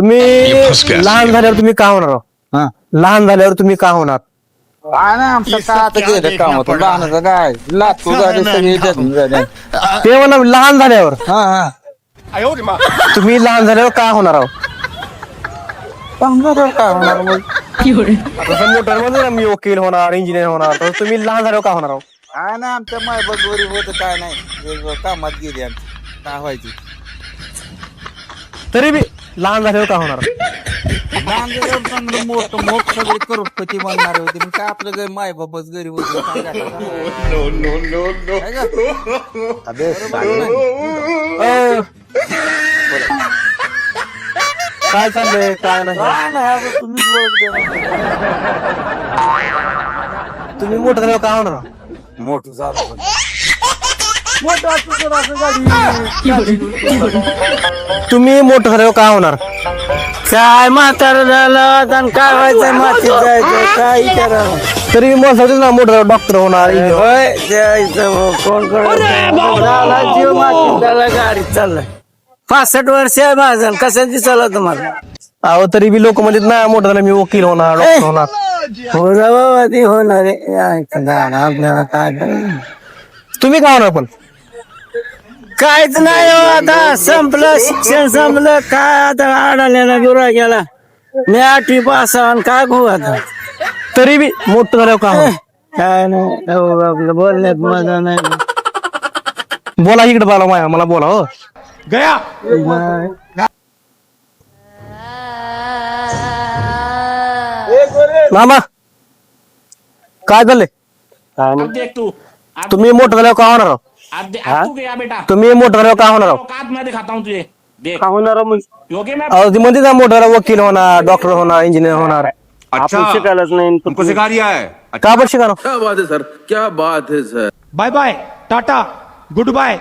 तुम्ही लहान झाल्यावर तुम्ही का होणार आहो? हा लहान झाल्यावर तुम्ही का होणार? काय नाही आमचं काय आता गेलं काम होतं लहानचं काय लातू गाडी सगळी जखमी झाली. ते म्हणा लहान झाल्यावर हा हा तुम्ही लहान झाल्यावर का होणार आहो? चांगलं काय होणार मग तसं मोटर मध्ये मी वकील होणार इंजिनियर होणार तर तुम्ही लहान झाल्यावर का होणार आहो? काय नाही आमच्या मायबाप गरीब होतं काय नाही वेगळं कामात गेली आमची काय व्हायची तरी बी लहान झाल्यावर का होणार? लहान जर चांगलं मोठं मोठ सगळे करोडपती बनणारे होते मग काय आपलं मायबापच गरीब होते काय करायचं? काय गं? अ, काय चाललंय काय नाही काय नाही आता तुम्हीच ओळख द्या. तुम्ही मोठं झाल्यावर का होणार आहो? मोठं झालं मोठं असं जर असं गाडी तुम्ही मोठं झाल्यावर का होणार? काय म्हातारं झालं आणि काय व्हायचं मातीत जायचं काय करावं तरी मी मोठं ना मोठं डॉक्टर होणार engineer. होय जायचं कोण झाला जीव मातीत झाला गाडीत चाललाय 65 वर्ष आहे माझं कसं दिसला तुम्हाला अहो तरी बी लोक म्हणतात ना मोठं झालं मी वकील होणार डॉक्टर होणार. हो जा बाबा ती होणार आहे आपल्याला काय करायचं? तुम्ही का होणार पण? काहीच नाही हो आता संपलं शिक्षण संपलं काय आता आडाल्याला दुरा गेला मी 8वी पास आणि काय भाऊ आता तरी बी मोठं झाल्यावर का होणार? काय नाही हो आपलं बोलण्यात मजा नाही बोला इकडे बोला माया मला बोला हो मामा काय झालंय? देख तू तुम्ही मोठं झाल्यावर का होणार आहो? अब तू गया बेटा तुम्ही मोठं झाल्यावर का होणार आहो? औकात मैं दिखाता हूँ तुझे देख होणार योगी मैं अहो ती म्हणते ना मोठं झाल्यावर वकील होणार डॉक्टर होणार इंजिनियर होणार. आपण शिकायलाच नाही तुमको सिखा रिया है का बरं शिका? क्या बात है सर क्या बात है sir bye bye tata good bye.